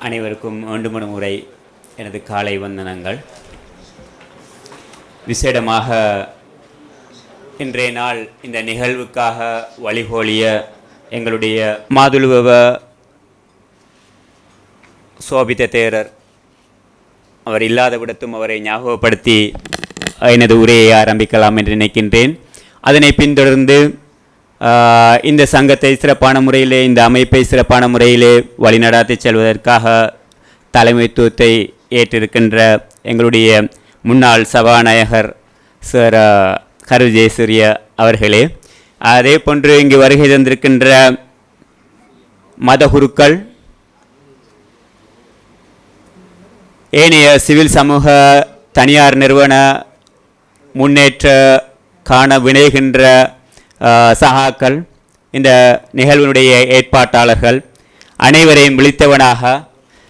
அனைவருக்கும் மீண்டும் ஒரு முறை எனது காலை வந்தனங்கள். விசேடமாக இன்றைய நாள் இந்த நிகழ்வுக்காக வழிகோலிய எங்களுடைய மாதுளுவ சோபித்த தேரர் அவர் இல்லாத விடத்தும் அவரை ஞாபகப்படுத்தி எனது உரையை ஆரம்பிக்கலாம் என்று நினைக்கின்றேன். அதனை பின்தொடர்ந்து இந்த சங்கத்தை சிறப்பான முறையிலே, இந்த அமைப்பை சிறப்பான முறையிலே வழிநடாத்தி செல்வதற்காக தலைமைத்துவத்தை ஏற்றிருக்கின்ற எங்களுடைய முன்னாள் சபாநாயகர் சார் கரு ஜெயசூரிய அவர்களே, அதே போன்று இங்கு வருகை தந்திருக்கின்ற மதகுருக்கள், ஏனைய சிவில் சமூக தனியார் நிறுவன முன்னேற்ற காண விளைகின்ற சகாக்கள், இந்த நிகழ்வினுடைய ஏற்பாட்டாளர்கள் அனைவரையும் விழித்தவனாக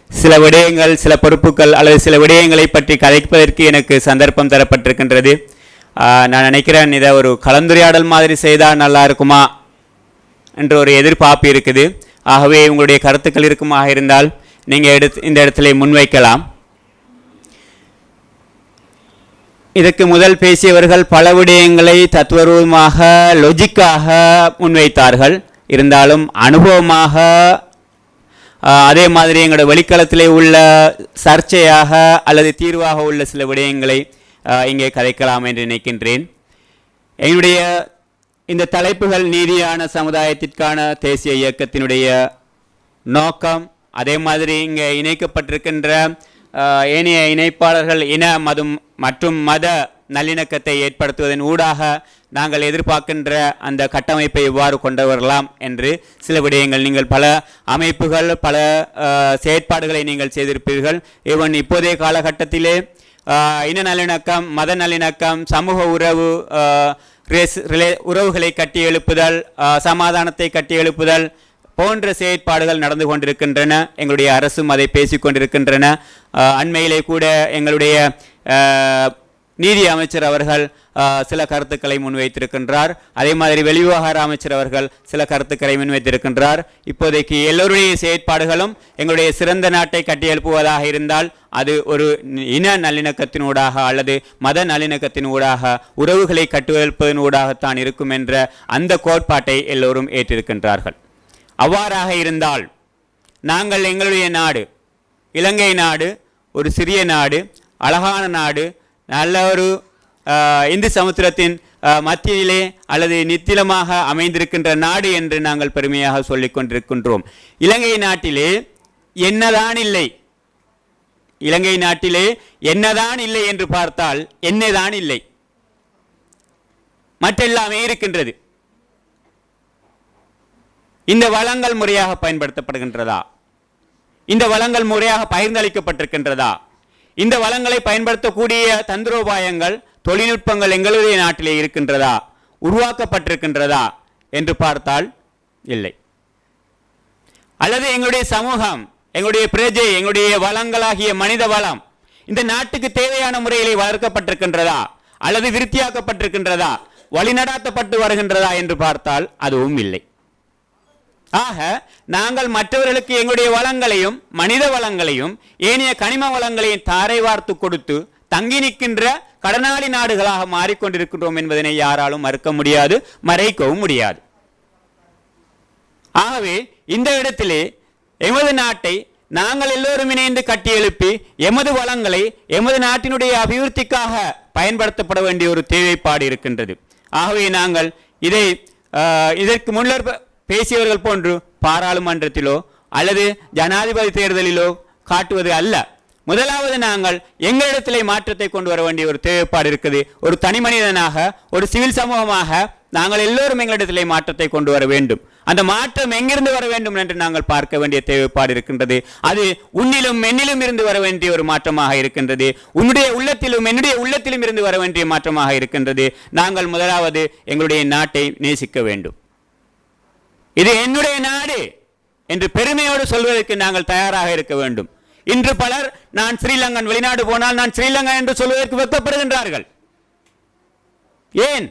சில விடயங்கள், சில பொறுப்புகள் அல்லது சில விடயங்களை பற்றி கதைப்பதற்கு எனக்கு சந்தர்ப்பம் தரப்பட்டிருக்கின்றது. நான் நினைக்கிறேன், இதை ஒரு கலந்துரையாடல் மாதிரி செய்தால் நல்லா இருக்குமா என்ற ஒரு எதிர்பார்ப்பு இருக்குது. ஆகவே உங்களுடைய கருத்துக்கள் இருக்குமாக இருந்தால் நீங்கள் இந்த இடத்துல முன்வைக்கலாம். இதற்கு முதல் பேசியவர்கள் பல விடயங்களை தத்துவரூபமாக, லொஜிக்காக முன்வைத்தார்கள். இருந்தாலும் அனுபவமாக, அதே மாதிரி எங்களோட வெளிக்களத்திலே உள்ள சர்ச்சையாக அல்லது தீர்வாக உள்ள சில விடயங்களை இங்கே கதைக்கலாம் என்று நினைக்கின்றேன். எங்களுடைய இந்த தலைப்புகள் நீதியான சமுதாயத்திற்கான தேசிய இயக்கத்தினுடைய நோக்கம், அதே மாதிரி இங்கே இணைக்கப்பட்டிருக்கின்ற ஏனைய இணைப்பாளர்கள் இன மதம் மற்றும் மத நல்லிணக்கத்தை ஏற்படுத்துவதன் ஊடாக நாங்கள் எதிர்பார்க்கின்ற அந்த கட்டமைப்பை எவ்வாறு கொண்டு வரலாம் என்று சில விடயங்கள், நீங்கள் பல அமைப்புகள், பல செயற்பாடுகளை நீங்கள் செய்திருப்பீர்கள். ஈவன் இப்போதைய காலகட்டத்திலே இன நல்லிணக்கம், மத நல்லிணக்கம், சமூக உறவு, உறவுகளை கட்டி எழுப்புதல், சமாதானத்தை கட்டி எழுப்புதல் போன்ற செயற்பாடுகள் நடந்து கொண்டிருக்கின்றன. எங்களுடைய அரசும் அதை பேசிக்கொண்டிருக்கின்றன. அண்மையிலே கூட எங்களுடைய நீதி அமைச்சர் அவர்கள் சில கருத்துக்களை முன்வைத்திருக்கின்றார். அதே மாதிரி வெளிவிவகார அமைச்சர் அவர்கள் சில கருத்துக்களை முன்வைத்திருக்கின்றார். இப்போதைக்கு எல்லோருடைய செயற்பாடுகளும் எங்களுடைய சிறந்த நாட்டை கட்டியெழுப்புவதாக இருந்தால் அது ஒரு இன நல்லிணக்கத்தினூடாக அல்லது மத நல்லிணக்கத்தினூடாக, உறவுகளை கட்டியெழுப்பதனூடாகத்தான் இருக்கும் என்ற அந்த கோட்பாட்டை எல்லோரும் ஏற்றிருக்கின்றார்கள். அவ்வாறாக இருந்தால் நாங்கள் எங்களுடைய நாடு, இலங்கை நாடு, ஒரு சிறிய நாடு, அழகான நாடு, நல்ல ஒரு இந்து சமுத்திரத்தின் மத்தியிலே அல்லது நித்திலமாக அமைந்திருக்கின்ற நாடு என்று நாங்கள் பெருமையாக சொல்லிக் கொண்டிருக்கின்றோம். இலங்கை நாட்டிலே என்னதான் இல்லை, இலங்கை நாட்டிலே என்னதான் இல்லை என்று பார்த்தால் என்னதான் இல்லை, மற்றெல்லாமே இருக்கின்றது. இந்த வளங்கள் முறையாக பயன்படுத்தப்படுகின்றதா? இந்த வளங்கள் முறையாக பகிர்ந்தளிக்கப்பட்டிருக்கின்றதா? இந்த வளங்களை பயன்படுத்தக்கூடிய தந்திரோபாயங்கள், தொழில்நுட்பங்கள் எங்களுடைய நாட்டிலே இருக்கின்றதா, உருவாக்கப்பட்டிருக்கின்றதா என்று பார்த்தால் இல்லை. அல்லது எங்களுடைய சமூகம், எங்களுடைய பிரஜை, எங்களுடைய வளங்களாகிய மனித வளம் இந்த நாட்டுக்கு தேவையான முறையிலே வளர்க்கப்பட்டிருக்கின்றதா அல்லது விருத்தியாக்கப்பட்டிருக்கின்றதா, வழிநடாத்தப்பட்டு வருகின்றதா என்று பார்த்தால் அதுவும் இல்லை. ஆக நாங்கள் மற்றவர்களுக்கு எங்களுடைய வளங்களையும், மனித வளங்களையும், ஏனைய கனிம வளங்களையும் தாரை வார்த்து கொடுத்து தங்கி நிற்கின்ற கடனாளி நாடுகளாக மாறிக்கொண்டிருக்கின்றோம் என்பதனை யாராலும் மறுக்க முடியாது, மறைக்கவும் முடியாது. ஆகவே இந்த இடத்திலே எமது நாட்டை நாங்கள் எல்லோரும் இணைந்து கட்டியெழுப்பி எமது வளங்களை எமது நாட்டினுடைய அபிவிருத்திக்காக பயன்படுத்தப்பட வேண்டிய ஒரு தேவைப்பாடு இருக்கின்றது. ஆகவே நாங்கள் இதற்கு முன்னர் பேசியவர்கள் போன்று பாராளுமன்றத்திலோ அல்லது ஜனாதிபதி தேர்தலிலோ காட்டுவது அல்ல. முதலாவது நாங்கள் எங்களிடத்திலே மாற்றத்தை கொண்டு வர வேண்டிய ஒரு தேவைப்பாடு இருக்குது. ஒரு தனி மனிதனாக, ஒரு சிவில் சமூகமாக நாங்கள் எல்லோரும் எங்களிடத்திலே மாற்றத்தை கொண்டு வர வேண்டும். அந்த மாற்றம் எங்கிருந்து வர வேண்டும் என்று நாங்கள் பார்க்க வேண்டிய தேவைப்பாடு இருக்கின்றது. அது உன்னிலும் என்னிலும் இருந்து வர வேண்டிய ஒரு மாற்றமாக இருக்கின்றது. உன்னுடைய உள்ளத்திலும் என்னுடைய உள்ளத்திலும் இருந்து வர வேண்டிய மாற்றமாக இருக்கின்றது. நாங்கள் முதலாவது எங்களுடைய நாட்டை நேசிக்க வேண்டும். இது என்னுடைய நாடு என்று பெருமையோடு சொல்வதற்கு நாங்கள் தயாராக இருக்க வேண்டும். இன்று பலர் நான் ஸ்ரீலங்கன், வெளிநாடு போனால் நான் ஸ்ரீலங்கன் என்று சொல்வதற்கு வெட்கப்படுகின்றார்கள். ஏன்?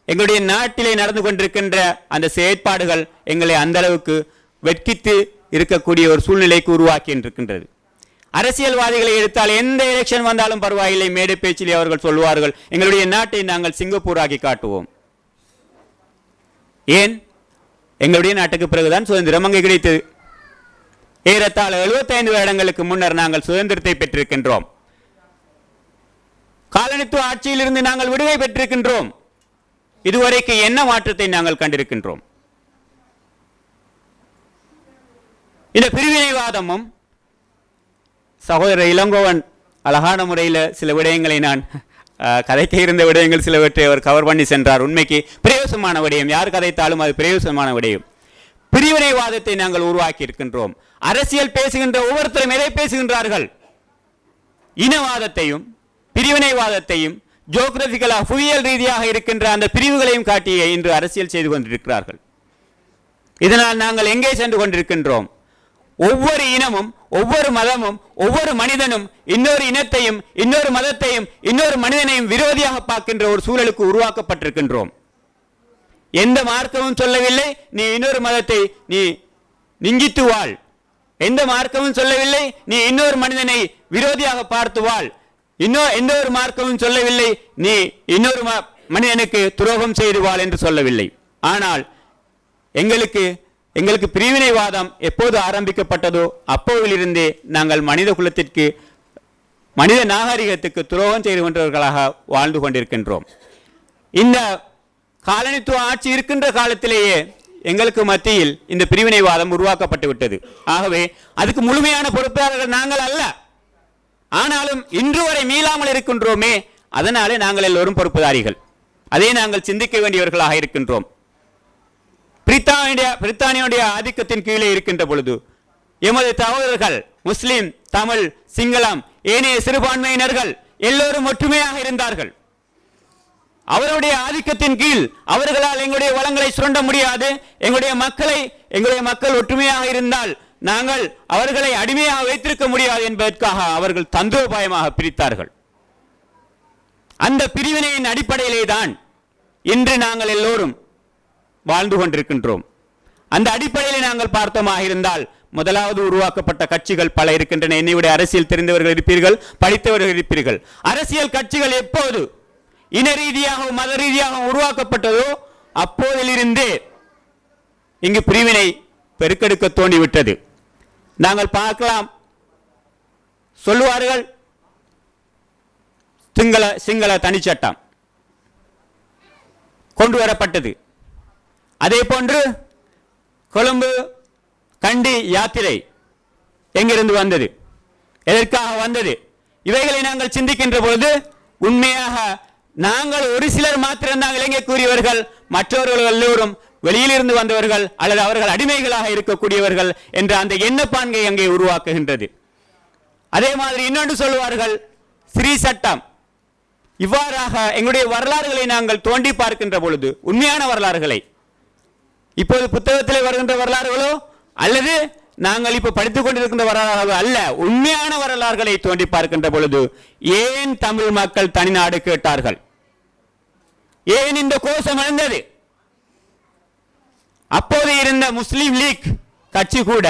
எங்களுடைய நாட்டிலே நடந்து கொண்டிருக்கின்ற அந்த செயற்பாடுகள் எங்களை அந்த அளவுக்கு வெட்கித்து இருக்கக்கூடிய ஒரு சூழ்நிலைக்கு உருவாக்கி இருக்கின்றது. அரசியல்வாதிகளை எடுத்தால் எந்த எலெக்ஷன் வந்தாலும் பரவாயில்லை, மேடை பேச்சிலே அவர்கள் சொல்வார்கள், எங்களுடைய நாட்டை நாங்கள் சிங்கப்பூராக்கி காட்டுவோம். ஏன்? எங்களுடைய நாட்டுக்கு பிறகுதான் சுதந்திரம் அங்கே கிடைத்தது. ஏறத்தாழ 75 வருடங்களுக்கு முன்னர் நாங்கள் சுதந்திரத்தை பெற்றிருக்கின்றோம். காலனித்துவ ஆட்சியிலிருந்து நாங்கள் விடுதலை பெற்றிருக்கின்றோம். இதுவரைக்கு என்ன மாற்றத்தை நாங்கள் கண்டிருக்கின்றோம்? இந்த பிரிவினைவாதமும் சகோதரர் இளங்கோவன் அழகான முறையில் சில விடயங்களை நான் கதைக்க இருந்த விடயங்கள் சிலவற்றை அவர் கவர் பண்ணி சென்றார். உண்மைக்கு பிரயோசமான விடயம், யார் கதைத்தாலும் அது பிரயோசமான விடயம். பிரிவினைவாதத்தை நாங்கள் உருவாக்கி இருக்கின்றோம். அரசியல் பேசுகின்ற ஒவ்வொருத்தரும் எதை பேசுகின்றார்கள்? இனவாதத்தையும் பிரிவினைவாதத்தையும் ஜியோகிராபிக்கலாக புவியியல் ரீதியாக இருக்கின்ற அந்த பிரிவுகளையும் காட்டிய இன்று அரசியல் செய்து கொண்டிருக்கிறார்கள். இதனால் நாங்கள் எங்கே சென்று கொண்டிருக்கின்றோம்? ஒவ்வொரு இனமும் ஒவ்வொரு மதமும் ஒவ்வொரு மனிதனும் இன்னொரு இனத்தையும் இன்னொரு மதத்தையும் இன்னொரு மனிதனையும் விரோதியாக பார்க்கின்ற ஒரு சூழலுக்கு உருவாக்கப்பட்டிருக்கின்றோம். எந்த மார்க்கமும் சொல்லவில்லை நீ இன்னொரு மதத்தை நீ நிங்கித்து வாழ், எந்த மார்க்கமும் சொல்லவில்லை நீ இன்னொரு மனிதனை விரோதியாக பார்த்து வாழ், எந்த ஒரு மார்க்கமும் சொல்லவில்லை நீ இன்னொரு மனிதனுக்கு துரோகம் செய்து வாழ் என்று சொல்லவில்லை. ஆனால் எங்களுக்கு பிரிவினைவாதம் எப்போது ஆரம்பிக்கப்பட்டதோ அப்போதிலிருந்தே நாங்கள் மனித குலத்திற்கு மனித நாகரிகத்துக்கு துரோகம் செய்து கொண்டவர்களாக வாழ்ந்து கொண்டிருக்கின்றோம். இந்த காலனித்துவ ஆட்சி இருக்கின்ற காலத்திலேயே எங்களுக்கு மத்தியில் இந்த பிரிவினைவாதம் உருவாக்கப்பட்டு விட்டது. ஆகவே அதுக்கு முழுமையான பொறுப்பாளர்கள் நாங்கள் அல்ல. ஆனாலும் இன்று வரை மீளாமல் இருக்கின்றோமே, அதனாலே நாங்கள் எல்லோரும் பொறுப்புதாரிகள். அதை நாங்கள் சிந்திக்க வேண்டியவர்களாக இருக்கின்றோம். பிரித்தானியுடைய ஆதிக்கத்தின் கீழே இருக்கின்ற பொழுது எமது சகோதரர்கள் முஸ்லிம், தமிழ், சிங்களம், ஏனைய சிறுபான்மையினர்கள் எல்லோரும் ஒற்றுமையாக இருந்தார்கள். அவருடைய ஆதிக்கத்தின் கீழ் அவர்களால் எங்களுடைய வளங்களை சுரண்ட முடியாது. எங்களுடைய மக்கள் ஒற்றுமையாக இருந்தால் நாங்கள் அவர்களை அடிமையாக வைத்திருக்க முடியாது என்பதற்காக அவர்கள் தந்திரோபாயமாக பிரித்தார்கள். அந்த பிரிவினையின் அடிப்படையிலே தான் இன்று நாங்கள் எல்லோரும் வாழ்ந்து கொண்டிருக்கின்றோம். அந்த அடிப்படையில் நாங்கள் பார்த்தோமாக இருந்தால் முதலாவது உருவாக்கப்பட்ட கட்சிகள் பல இருக்கின்றன. என்னைவிட அரசியல் தெரிந்தவர்கள் இருப்பீர்கள், படித்தவர்கள் இருப்பீர்கள். அரசியல் கட்சிகள் எப்போது இன ரீதியாகவும் மத ரீதியாகவும் உருவாக்கப்பட்டதோ அப்போதிலிருந்தே இங்கு பிரிவினை பெருக்கெடுக்க தோண்டிவிட்டது. நாங்கள் பார்க்கலாம், சொல்லுவார்கள் சிங்கள தனிச்சட்டம் கொண்டு வரப்பட்டது. அதே போன்று கொழும்பு கண்டி யாத்திரை எங்கிருந்து வந்தது, எதற்காக வந்தது? இவைகளை நாங்கள் சிந்திக்கின்ற பொழுது உண்மையாக நாங்கள் ஒரு சிலர் மாத்திரம்தான் இலங்கைக்குரியவர்கள், மற்றவர்கள் எல்லோரும் வெளியிலிருந்து வந்தவர்கள் அல்லது அவர்கள் அடிமைகளாக இருக்கக்கூடியவர்கள் என்ற அந்த எண்ணப்பான்கை அங்கே உருவாக்குகின்றது. அதே மாதிரி இன்னொன்று சொல்லுவார்கள் ஸ்ரீ சட்டம். இவ்வாறாக எங்களுடைய வரலாறுகளை நாங்கள் தோண்டி பார்க்கின்ற பொழுது உண்மையான வரலாறுகளை, இப்போது புத்தகத்திலே வருகின்ற வரலாறுகளோ அல்லது நாங்கள் இப்ப படித்துக் கொண்டிருக்கின்ற வரலாறு அல்ல, உண்மையான வரலாறுகளை தோண்டி பார்க்கின்ற பொழுது ஏன் தமிழ் மக்கள் தனிநாடு கேட்டார்கள்? ஏன் இந்த கோஷம் எழுந்தது? அப்போது இருந்த முஸ்லிம் லீக் கட்சி கூட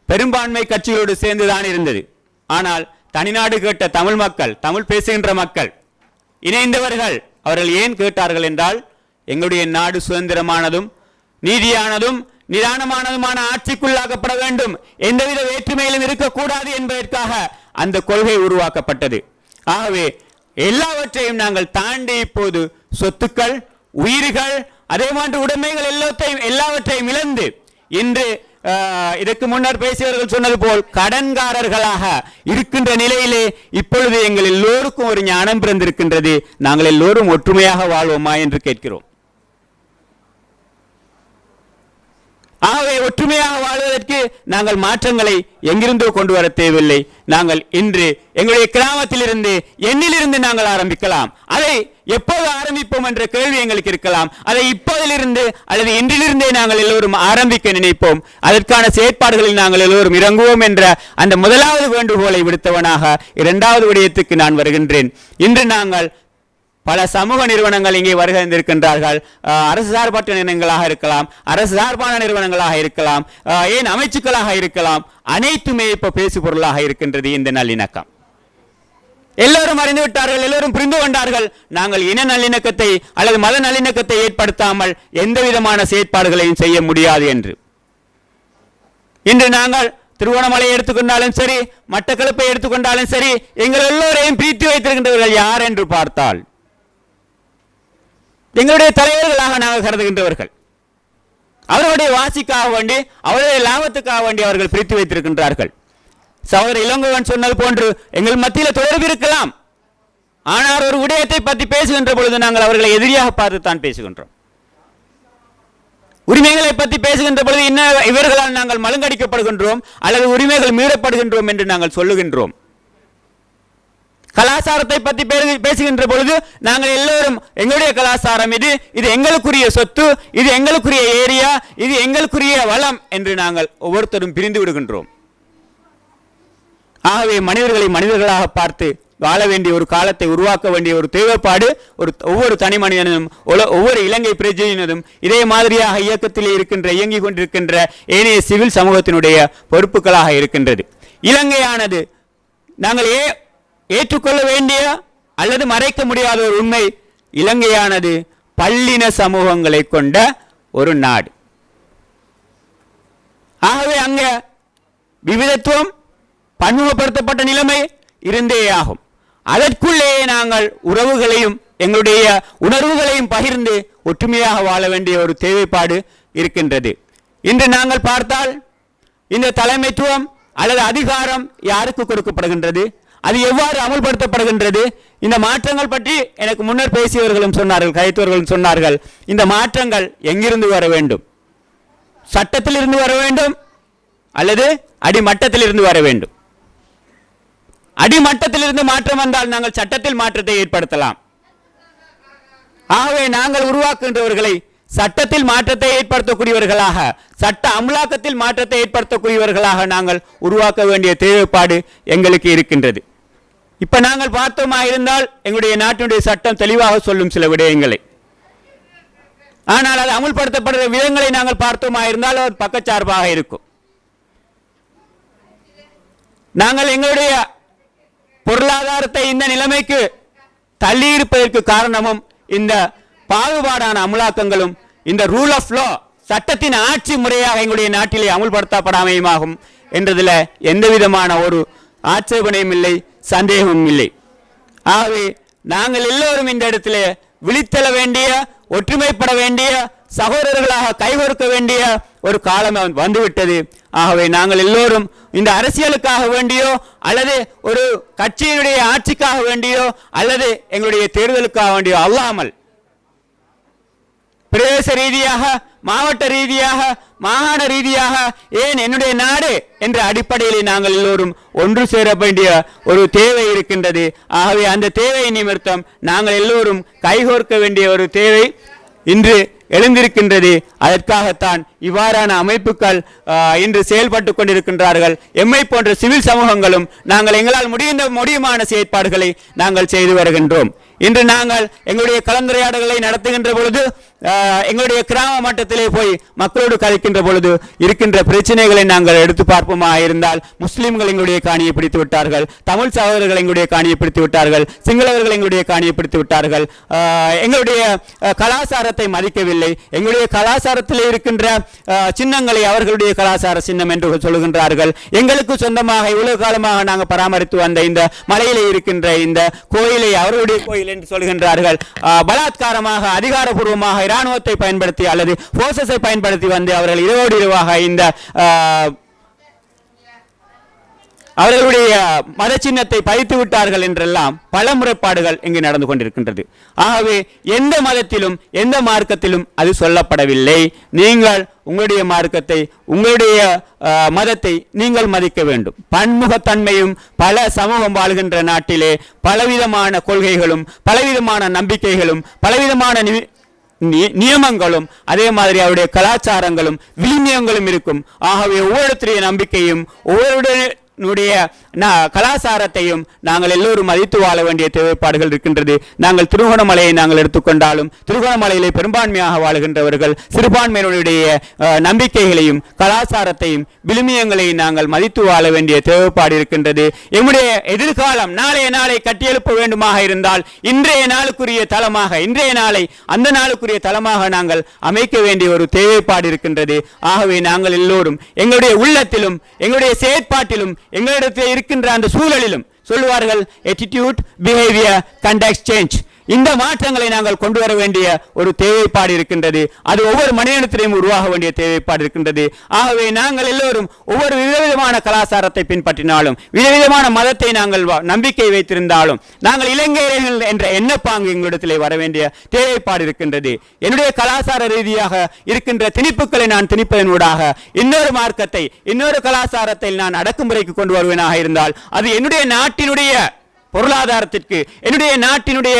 பெரும்பான்மை கட்சிகளோடு சேர்ந்துதான் இருந்தது. ஆனால் தனிநாடு கேட்ட தமிழ் மக்கள், தமிழ் பேசுகின்ற மக்கள் இணைந்தவர்கள், அவர்கள் ஏன் கேட்டார்கள் என்றால் எங்களுடைய நாடு சுதந்திரமானதும் நீதியானதும் நிதானமானதுமான ஆட்சிக்குள்ளாக்கப்பட வேண்டும், எந்தவித வேற்றுமையிலும் இருக்கக்கூடாது என்பதற்காக அந்த கொள்கை உருவாக்கப்பட்டது. ஆகவே எல்லாவற்றையும் நாங்கள் தாண்டி இப்போது சொத்துக்கள், உயிர்கள், அதே போன்று உடைமைகள் எல்லாவற்றையும் இழந்து இன்று இதற்கு முன்னர் பேசியவர்கள் சொன்னது போல் கடன்காரர்களாக இருக்கின்ற நிலையிலே இப்பொழுது எங்கள் எல்லோருக்கும் ஒரு ஞானம் பிறந்திருக்கின்றது. நாங்கள் எல்லோரும் ஒற்றுமையாக வாழ்வோமா என்று கேட்கிறோம். ஆகவே ஒற்றுமையாக வாழ்வதற்கு நாங்கள் மாற்றங்களை எங்கிருந்தோ கொண்டு வர தேவையில்லை. நாங்கள் இன்று எங்களுடைய கிராமத்திலிருந்து எண்ணிலிருந்து நாங்கள் ஆரம்பிக்கலாம். அதை எப்போது ஆரம்பிப்போம் என்ற கேள்வி எங்களுக்கு இருக்கலாம். அதை இப்போதிலிருந்து அல்லது இன்றிலிருந்தே நாங்கள் எல்லோரும் ஆரம்பிக்க நினைப்போம். அதற்கான செயற்பாடுகளில் நாங்கள் எல்லோரும் இறங்குவோம் என்ற அந்த முதலாவது வேண்டுகோளை விடுத்தவனாக இரண்டாவது விடயத்துக்கு நான் வருகின்றேன். இன்று நாங்கள் பல சமூக நிறுவனங்கள் இங்கே வருகின்றிருக்கின்றார்கள். அரசு சார்பற்ற நிறுவனங்களாக இருக்கலாம், அரசு சார்பான நிறுவனங்களாக இருக்கலாம், ஏன் அமைச்சுக்களாக இருக்கலாம். அனைத்துமே இப்ப பேசு பொருளாக இருக்கின்றது இந்த நல்லிணக்கம். எல்லோரும் அறிந்து விட்டார்கள், எல்லோரும் புரிந்து கொண்டார்கள். நாங்கள் இன நல்லிணக்கத்தை அல்லது மத நல்லிணக்கத்தை ஏற்படுத்தாமல் எந்த விதமான செயற்பாடுகளையும் செய்ய முடியாது என்று. இன்று நாங்கள் திருவோணமலை எடுத்துக்கொண்டாலும் சரி, மட்டக்களப்பை எடுத்துக்கொண்டாலும் சரி, எங்கள் எல்லோரையும் பிரித்து வைத்திருக்கின்றவர்கள் யார் என்று பார்த்தால் எங்களுடைய தலைவர்களாக நாங்கள் கருதுகின்றவர்கள். அவர்களுடைய வாசிக்காக வேண்டி, அவருடைய லாபத்துக்காக வேண்டி அவர்கள் பிரித்து வைத்திருக்கின்றார்கள். சகோதரர் இளங்கோவன் சொன்னது போன்று எங்கள் மத்தியில் தொடர்பு இருக்கலாம். ஆனால் ஒரு விடயத்தை பற்றி பேசுகின்ற பொழுது நாங்கள் அவர்களை எதிரியாக பார்த்துத்தான் பேசுகின்றோம். உரிமைகளை பற்றி பேசுகின்ற பொழுது இவர்களால் நாங்கள் மழுங்கடிக்கப்படுகின்றோம் அல்லது உரிமைகள் மீறப்படுகின்றோம் என்று நாங்கள் சொல்லுகின்றோம். கலாச்சாரத்தை பற்றி பேசுகின்ற பொழுது நாங்கள் எல்லோரும் எங்களுடைய கலாச்சாரம் இது எங்களுக்குரிய சொத்து, இது எங்களுக்குரிய ஏரியா, இது எங்களுக்குரிய வளம் என்று நாங்கள் ஒவ்வொருத்தரும் பிரிந்து விடுகின்றோம். ஆகவே மனிதர்களை மனிதர்களாக பார்த்து வாழ வேண்டிய ஒரு காலத்தை உருவாக்க வேண்டிய ஒரு தேவைப்பாடு ஒவ்வொரு தனி மனிதனும் ஒவ்வொரு இலங்கை பிரஜையினதும் இதே மாதிரியாக இயக்கத்திலே இயங்கிக் கொண்டிருக்கின்ற ஏனைய சிவில் சமூகத்தினுடைய பொறுப்புகளாக இருக்கின்றது. இலங்கையானது நாங்கள் ஏற்றுக்கொள்ள வேண்டிய அல்லது மறைக்க முடியாத ஒரு உண்மை, இலங்கையானது பல்லின சமூகங்களை கொண்ட ஒரு நாடு. ஆகவே அங்க விவிதத்துவம் பன்முகப்படுத்தப்பட்ட நிலைமை இருந்தே ஆகும். அதற்குள்ளே நாங்கள் உறவுகளையும் எங்களுடைய உணர்வுகளையும் பகிர்ந்து ஒற்றுமையாக வாழ வேண்டிய ஒரு தேவைப்பாடு இருக்கின்றது. இன்று நாங்கள் பார்த்தால் இந்த தலைமைத்துவம் அல்லது அதிகாரம் யாருக்கு கொடுக்கப்படுகின்றது, அது எவ்வாறு அமுல்படுத்தப்படுகின்றது, இந்த மாற்றங்கள் பற்றி எனக்கு முன்னர் பேசியவர்களும் சொன்னார்கள், கதைத்தவர்களும் சொன்னார்கள். இந்த மாற்றங்கள் எங்கிருந்து வர வேண்டும்? சட்டத்தில் இருந்து வர வேண்டும் அல்லது அடிமட்டத்தில் இருந்து வர வேண்டும். அடிமட்டத்திலிருந்து மாற்றம் வந்தால் நாங்கள் சட்டத்தில் மாற்றத்தை ஏற்படுத்தலாம். ஆகவே நாங்கள் உருவாக்குகின்றவர்களை சட்டத்தில் மாற்றத்தை ஏற்படுத்தக்கூடியவர்களாக, சட்ட அமலாக்கத்தில் மாற்றத்தை ஏற்படுத்தக்கூடியவர்களாக நாங்கள் உருவாக்க வேண்டிய தேவைப்பாடு எங்களுக்கு இருக்கின்றது. இப்ப நாங்கள் பார்த்தோமா இருந்தால் எங்களுடைய நாட்டினுடைய சட்டம் தெளிவாக சொல்லும் சில விடயங்களை. ஆனால் அது அமுல்படுத்தப்படுகிற விதங்களை நாங்கள் பார்த்தோமா இருந்தால் அது பக்கச்சார்பாக இருக்கும். நாங்கள் எங்களுடைய பொருளாதாரத்தை இந்த நிலைமைக்கு தள்ளியிருப்பதற்கு காரணமும் இந்த பாகுபாடான அமலாக்கங்களும் இந்த ரூல் ஆஃப் லா, சட்டத்தின் ஆட்சி முறையாக எங்களுடைய நாட்டிலே அமுல்படுத்தப்படாமையுமாகும் என்றதில் எந்த விதமான ஒரு ஆட்சேபனையும் இல்லை, சந்தேகமும் இல்லை. ஆகவே நாங்கள் எல்லோரும் இந்த இடத்துல விழித்தெழ வேண்டிய, ஒற்றுமைப்பட வேண்டிய, சகோதரர்களாக கைகோர்க்க வேண்டிய ஒரு காலம் வந்துவிட்டது. ஆகவே நாங்கள் எல்லோரும் இந்த அரசியலுக்காக வேண்டியோ அல்லது ஒரு கட்சியினுடைய ஆட்சிக்காக வேண்டியோ அல்லது எங்களுடைய தேர்தலுக்காக வேண்டியோ அல்லாமல் பிரதேச ரீதியாக, மாவட்ட ரீதியாக, மாகாண ரீதியாக, ஏன் என்னுடைய நாடு என்ற அடிப்படையில் நாங்கள் எல்லோரும் ஒன்று சேர வேண்டிய ஒரு தேவை இருக்கின்றது. ஆகவே அந்த தேவை நிமித்தம் நாங்கள் எல்லோரும் கைகோர்க்க வேண்டிய ஒரு தேவை இன்று எழுந்திருக்கின்றது. அதற்காகத்தான் இவ்வாறான அமைப்புகள் இன்று செயல்பட்டு கொண்டிருக்கின்றார்கள். எம்மை போன்ற சிவில் சமூகங்களும் நாங்கள் எங்களால் முடியுமான செயற்பாடுகளை நாங்கள் செய்து வருகின்றோம். இன்று நாங்கள் எங்களுடைய கலந்துரையாடல்களை நடத்துகின்ற பொழுது, எங்களுடைய கிராம மட்டத்திலே போய் மக்களோடு கலைக்கின்ற பொழுது இருக்கின்ற பிரச்சனைகளை நாங்கள் எடுத்து பார்ப்போமா இருந்தால், முஸ்லிம்கள் எங்களுடைய காணியை பிடித்து விட்டார்கள், தமிழ் சகோதரர்கள் எங்களுடைய காணியை பிடித்து விட்டார்கள், சிங்களவர்கள் எங்களுடைய காணியை பிடித்து விட்டார்கள், எங்களுடைய கலாச்சாரத்தை மதிக்கவில்லை, எங்களுடைய கலாச்சாரத்தில் இருக்கின்ற சின்னங்களை அவர்களுடைய கலாச்சார சின்னம் என்று சொல்லுகின்றார்கள், எங்களுக்கு சொந்தமாக இவ்வளவு காலமாக நாங்கள் பராமரித்து வந்த இந்த மலையிலே இருக்கின்ற இந்த கோயிலை அவர்களுடைய கோயில் என்று சொல்கின்றார்கள். பலாத்காரமாக அதிகாரப்பூர்வமாக இராணுவத்தை பயன்படுத்தி அல்லது போர்சஸை பயன்படுத்தி வந்து அவர்கள் இரவோடு இரவாக இந்த அவர்களுடைய மத சின்னத்தை பறித்து விட்டார்கள் என்றெல்லாம் பல முறைப்பாடுகள் இங்கு நடந்து கொண்டிருக்கின்றது. ஆகவே எந்த மதத்திலும் எந்த மார்க்கத்திலும் அது சொல்லப்படவில்லை. நீங்கள் உங்களுடைய மார்க்கத்தை, உங்களுடைய மதத்தை நீங்கள் மதிக்க வேண்டும். பன்முகத்தன்மையும் பல சமூகம் வாழ்கின்ற நாட்டிலே பலவிதமான கொள்கைகளும் பலவிதமான நம்பிக்கைகளும் பலவிதமான நியமங்களும் அதே மாதிரி அவருடைய கலாச்சாரங்களும் விழுமியங்களும் இருக்கும். ஆகவே ஒவ்வொருத்தருடைய நம்பிக்கையும் ஒவ்வொருடைய கலாச்சாரத்தையும் நாங்கள் எல்லோரும் மதித்து வாழ வேண்டிய தேவைப்பாடுகள் இருக்கின்றது. நாங்கள் திருகோணமலையை நாங்கள் எடுத்துக்கொண்டாலும் திருகோணமலையிலே பெரும்பான்மையாக வாழுகின்றவர்கள் சிறுபான்மையினுடைய நம்பிக்கைகளையும் கலாச்சாரத்தையும் விழுமியங்களையும் நாங்கள் மதித்து வாழ வேண்டிய தேவைப்பாடு இருக்கின்றது. எம்முடைய எதிர்காலம் நாளை கட்டியெழுப்ப வேண்டுமாக இருந்தால் இன்றைய நாளுக்குரிய தளமாக இன்றைய நாளை அந்த நாளுக்குரிய தளமாக நாங்கள் அமைக்க வேண்டிய ஒரு தேவைப்பாடு இருக்கின்றது. ஆகவே நாங்கள் எல்லோரும் எங்களுடைய உள்ளத்திலும் எங்களுடைய செயற்பாட்டிலும் எங்களிடத்தில் இருக்கின்ற அந்த சூழலிலும் சொல்லுவார்கள் attitude behavior conduct change. இந்த மாற்றங்களை நாங்கள் கொண்டு வர வேண்டிய ஒரு தேவைப்பாடு இருக்கின்றது. அது ஒவ்வொரு மனிதனிடத்திலையும் உருவாக வேண்டிய தேவைப்பாடு இருக்கின்றது. ஆகவே நாங்கள் எல்லோரும் ஒவ்வொரு விதவிதமான கலாச்சாரத்தை பின்பற்றினாலும் விதவிதமான மதத்தை நாங்கள் நம்பிக்கை வைத்திருந்தாலும் நாங்கள் இளைஞர்கள் என்ற எண்ணப்பாங்கு எங்களிடத்திலே வர வேண்டிய தேவைப்பாடு இருக்கின்றது. என்னுடைய கலாச்சார ரீதியாக இருக்கின்ற திணிப்புகளை நான் திணிப்பதனூடாக இன்னொரு மார்க்கத்தை இன்னொரு கலாச்சாரத்தை நான் அடக்குமுறைக்கு கொண்டு வருவேனாக இருந்தால் அது என்னுடைய நாட்டினுடைய பொருளாதாரத்திற்கு என்னுடைய நாட்டினுடைய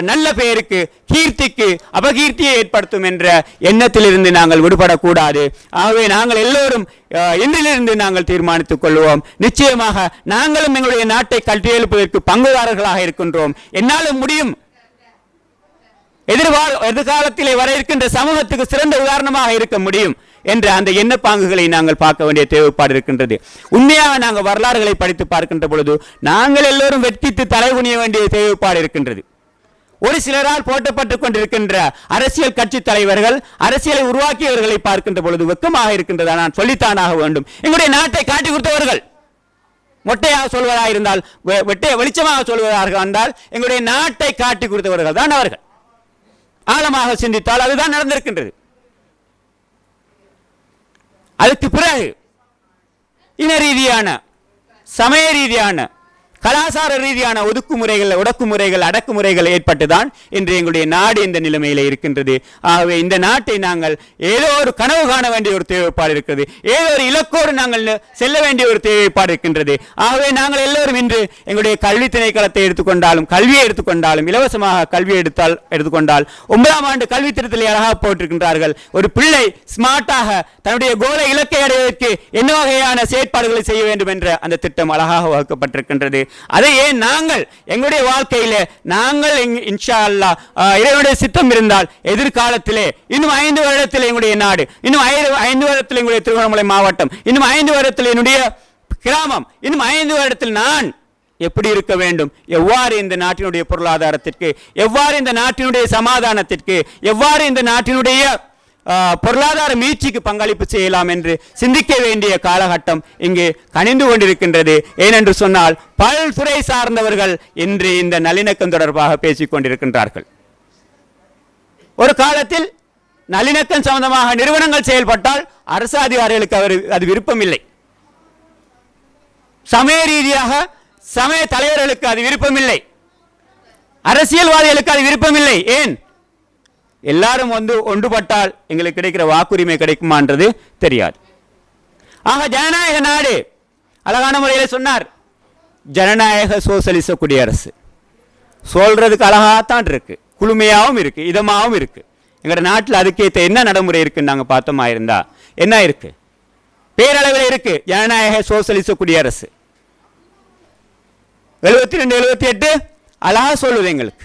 நல்ல பெயருக்கு கீர்த்திக்கு அபகீர்த்தியை ஏற்படுத்தும் என்ற எண்ணத்திலிருந்து நாங்கள் விடுபடக்கூடாது. ஆகவே நாங்கள் எல்லோரும் இன்றிலிருந்து நாங்கள் தீர்மானித்துக் கொள்வோம். நிச்சயமாக நாங்களும் எங்களுடைய நாட்டை கட்டியெழுப்பதற்கு பங்குதாரர்களாக இருக்கின்றோம். என்னாலும் முடியும். எதிர்காலத்திலே வர இருக்கின்ற சமூகத்துக்கு சிறந்த உதாரணமாக இருக்க முடியும் என்ற அந்த எண்ணப்பாங்குகளை நாங்கள் பார்க்க வேண்டிய தேவைப்பாடு இருக்கின்றது. உண்மையாக நாங்கள் வரலாறுகளை படித்து பார்க்கின்ற பொழுது நாங்கள் எல்லோரும் வெட்கித்து தலைகுனிய வேண்டிய தேவைப்பாடு இருக்கின்றது. ஒரு சிலரால் போட்டப்பட்டுக் கொண்டிருக்கின்ற அரசியல் கட்சி தலைவர்கள் அரசியலை உருவாக்கியவர்களை பார்க்கின்ற பொழுது வெக்கமாக இருக்கின்றதா நான் சொல்லித்தானாக வேண்டும். எங்களுடைய நாட்டை காட்டி கொடுத்தவர்கள் மொட்டையாக சொல்வதாக இருந்தால் வெளிச்சமாக சொல்வதாக இருந்தால் எங்களுடைய நாட்டை காட்டி கொடுத்தவர்கள் தான் அவர்கள். ஆழமாக சிந்தித்தால் அதுதான் நடந்திருக்கின்றது. அதுக்கு பிறகு இன ரீதியான சமய ரீதியான கலாச்சார ரீதியான ஒடுக்குமுறைகள் அடக்குமுறைகள் ஏற்பட்டுதான் இன்று எங்களுடைய நாடு இந்த நிலைமையில இருக்கின்றது. ஆகவே இந்த நாட்டை நாங்கள் ஏதோ ஒரு கனவு காண வேண்டிய ஒரு தேவைப்பாடு இருக்கிறது. ஏதோ ஒரு இலக்கோடு நாங்கள் செல்ல வேண்டிய ஒரு தேவைப்பாடு இருக்கின்றது. ஆகவே நாங்கள் எல்லோரும் இன்று எங்களுடைய கல்வி திணைக்களத்தை எடுத்துக்கொண்டாலும் கல்வியை எடுத்துக்கொண்டாலும் இலவசமாக கல்வியை எடுத்துக்கொண்டால் 9ஆம் ஆண்டு கல்வி திட்டத்தில் அழகாக போட்டிருக்கின்றார்கள். ஒரு பிள்ளை ஸ்மார்ட்டாக தன்னுடைய கோல இலக்கை அடைவதற்கு என்ன வகையான செயற்பாடுகளை செய்ய வேண்டும் என்ற அந்த திட்டம் அழகாக வகுக்கப்பட்டிருக்கின்றது. அதை ஏன் நாங்கள் எங்களுடைய வாழ்க்கையில நாங்கள் இன்ஷா அல்லாஹ் இறைவனுடைய சித்தம் இருந்தால் எதிர்காலத்திலே இன்னும் 5 வருடத்தில் எங்களுடைய நாடு இன்னும் 5 வருடத்தில் எங்களுடைய திருவண்ணாமலை மாவட்டம் இன்னும் 5 வருடத்தில் என்னுடைய கிராமம் இன்னும் 5 வருடத்தில் நான் எப்படி இருக்க வேண்டும், எவ்வாறு இந்த நாட்டினுடைய பொருளாதாரத்திற்கு எவ்வாறு இந்த நாட்டினுடைய சமாதானத்திற்கு எவ்வாறு இந்த நாட்டினுடைய பொருளாதார மீட்சிக்கு பங்களிப்பு செய்யலாம் என்று சிந்திக்க வேண்டிய காலகட்டம் இங்கே கனிந்து கொண்டிருக்கின்றது. ஏனென்று சொன்னால் பல்துறை சார்ந்தவர்கள் இன்று இந்த நல்லிணக்கம் தொடர்பாக பேசிக் கொண்டிருக்கின்றார்கள். ஒரு காலத்தில் நல்லிணக்கம் சம்பந்தமாக நிறுவனங்கள் செயல்பட்டால் அரசு அதிகாரிகளுக்கு அது விருப்பமில்லை. சமய ரீதியாக சமய தலைவர்களுக்கு அது விருப்பமில்லை. அரசியல்வாதிகளுக்கு அது விருப்பமில்லை. ஏன்? எல்லாரும் ஒன்றுபட்டால் எங்களுக்கு கிடைக்கிற வாக்குரிமை கிடைக்குமான்றது தெரியாது. ஆக ஜனநாயக நாடு அழகான முறையில் சொன்னார். ஜனநாயக சோசலிச குடியரசு சொல்றதுக்கு அழகாத்தான் இருக்கு, குளுமையாகவும் இருக்கு, இதமாகவும் இருக்கு. எங்களோட நாட்டில் அதுக்கேற்ற என்ன நடைமுறை இருக்குன்னு நாங்கள் பார்த்தோமா இருந்தா என்ன இருக்கு? பேரளவில் இருக்கு ஜனநாயக சோசலிச குடியரசு. 72 78 அழகா சொல்லுது எங்களுக்கு.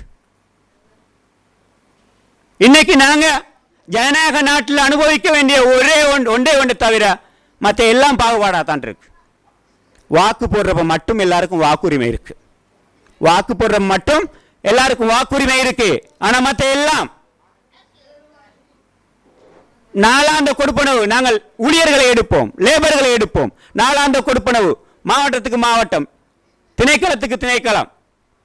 இன்னைக்கு நாங்க ஜனநாயக நாட்டில் அனுபவிக்க வேண்டிய ஒன்றே ஒன்று தவிர மற்ற எல்லாம் பாகுபாடாக தான் இருக்கு. வாக்கு போடுறப்ப மட்டும் எல்லாருக்கும் வாக்குரிமை இருக்கு. வாக்கு போடுறப்ப மட்டும் எல்லாருக்கும் வாக்குரிமை இருக்கு. ஆனா மற்ற எல்லாம் நாளாந்த கொடுப்பனவு நாங்கள் ஊழியர்களை எடுப்போம், லேபர்களை எடுப்போம். நாளாந்த கொடுப்பனவு மாவட்டத்துக்கு மாவட்டம், திணைக்களத்துக்கு திணைக்களம்,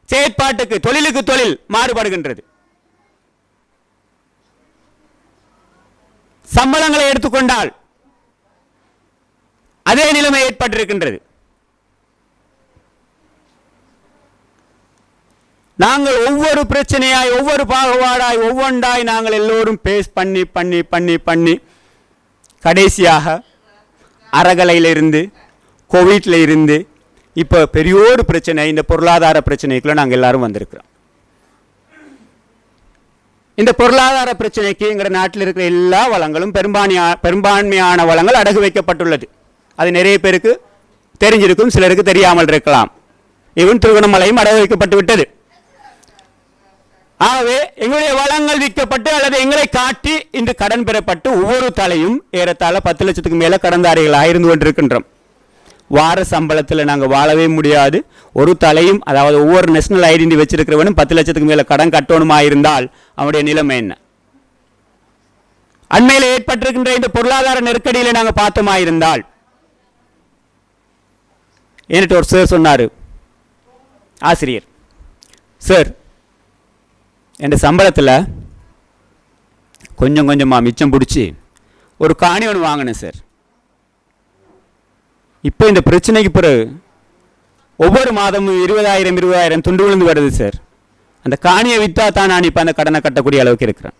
செயற்பாட்டுக்கு தொழிலுக்கு தொழில் மாறுபடுகின்றது. சம்பளங்களை எடுத்துக்கொண்டால் அதே நிலைமை ஏற்பட்டிருக்கின்றது. நாங்கள் ஒவ்வொரு பிரச்சனையாய் ஒவ்வொரு பாகுபாடாய் ஒவ்வொன்றாய் நாங்கள் எல்லோரும் பேஸ் பண்ணி பண்ணி பண்ணி பண்ணி கடைசியாக அறகலையிலிருந்து கோவிட்ல இருந்து இப்போ பெரியோரு பிரச்சனை இந்த பொருளாதார பிரச்சனைக்குள்ள நாங்கள் எல்லாரும் வந்திருக்கிறோம். இந்த பொருளாதார பிரச்சனைக்கு எங்கள் நாட்டில் இருக்கிற எல்லா வளங்களும் பெரும்பான்மையான வளங்கள் அடகு வைக்கப்பட்டுள்ளது. அது நிறைய பேருக்கு தெரிஞ்சிருக்கும், சிலருக்கு தெரியாமல் இருக்கலாம். இவன் திருகோணமலையும் அடகு வைக்கப்பட்டு விட்டது. ஆகவே எங்களுடைய வளங்கள் விற்கப்பட்டு அல்லது எங்களை காட்டி இன்று கடன் பெறப்பட்டு ஒவ்வொரு தலையும் ஏறத்தாழ 10 லட்சத்துக்கு மேல கடன்தாரிகளாக இருந்து கொண்டிருக்கின்றோம். வார சம்பளத்தில் நாங்கள் வாழவே முடியாது. ஒரு தலையும், அதாவது ஒவ்வொரு நேஷனல் ஐடென்டி வச்சிருக்கிறவனும் 10 லட்சத்துக்கு மேல கடன் கட்டணுமா இருந்தால் அவனுடைய நிலைமை என்ன? அண்மையில் ஏற்பட்டிருக்கின்ற இந்த பொருளாதார நெருக்கடியில் நாங்கள் பார்த்தோமா இருந்தால், என்கிட்ட ஒரு சார் சொன்னார், ஆசிரியர் சார், என் சம்பளத்தில் கொஞ்சம் கொஞ்சமாக மிச்சம் பிடிச்சி ஒரு காணி ஒன்று வாங்கினேன் சார். இப்போ இந்த பிரச்சனைக்கு பிறகு ஒவ்வொரு மாதமும் 20,000 துண்டு விழுந்து வருது சார். அந்த காணியை விற்றா தான் நான் இப்போ அந்த கடனை கட்டக்கூடிய அளவுக்கு இருக்கிறேன்.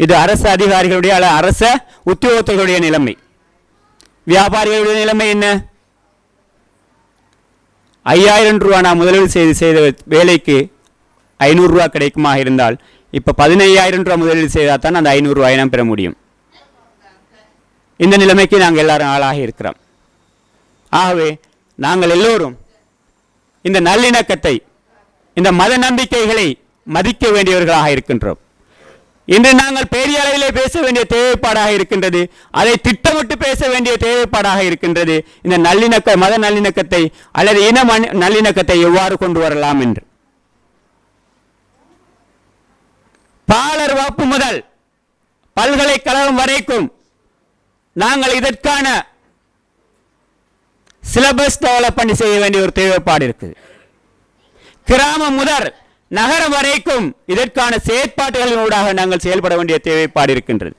இது அரசு அதிகாரிகளுடைய அரச உத்தியோகத்தர்களுடைய நிலைமை. வியாபாரிகளுடைய நிலைமை என்ன? 5,000 ரூபா நான் முதலீடு செய்த வேலைக்கு 500 ரூபா கிடைக்குமா இருந்தால் இப்போ 15,000 ரூபா முதலீடு செய்தால் தான் அந்த 500 ரூபாயை நாம் பெற முடியும். இந்த நிலைமைக்கு நாங்கள் எல்லாரும் ஆளாகி இருக்கிறோம். ஆகவே நாங்கள் எல்லோரும் இந்த நல்லிணக்கத்தை, இந்த மத நம்பிக்கைகளை மதிக்க வேண்டியவர்களாக இருக்கின்றோம். இன்று நாங்கள் பெரிய அளவிலே பேச வேண்டிய தேவைப்பாடாக இருக்கின்றது. அதை திட்டமிட்டு பேச வேண்டிய தேவைப்பாடாக இருக்கின்றது. இந்த நல்லிணக்க, மத நல்லிணக்கத்தை அல்லது இன நல்லிணக்கத்தை எவ்வாறு கொண்டு வரலாம் என்று. பாலர் வகுப்பு முதல் பல்கலைக்கழகம் வரைக்கும் நாங்கள் இதற்கான சிலபஸ் டெவலப்மெண்ட் செய்ய வேண்டிய ஒரு தேவைப்பாடு இருக்குது. கிராமம் முதல் நகரம் வரைக்கும் இதற்கான செயற்பாடுகளினூடாக நாங்கள் செயல்பட வேண்டிய தேவைப்பாடு இருக்கின்றது.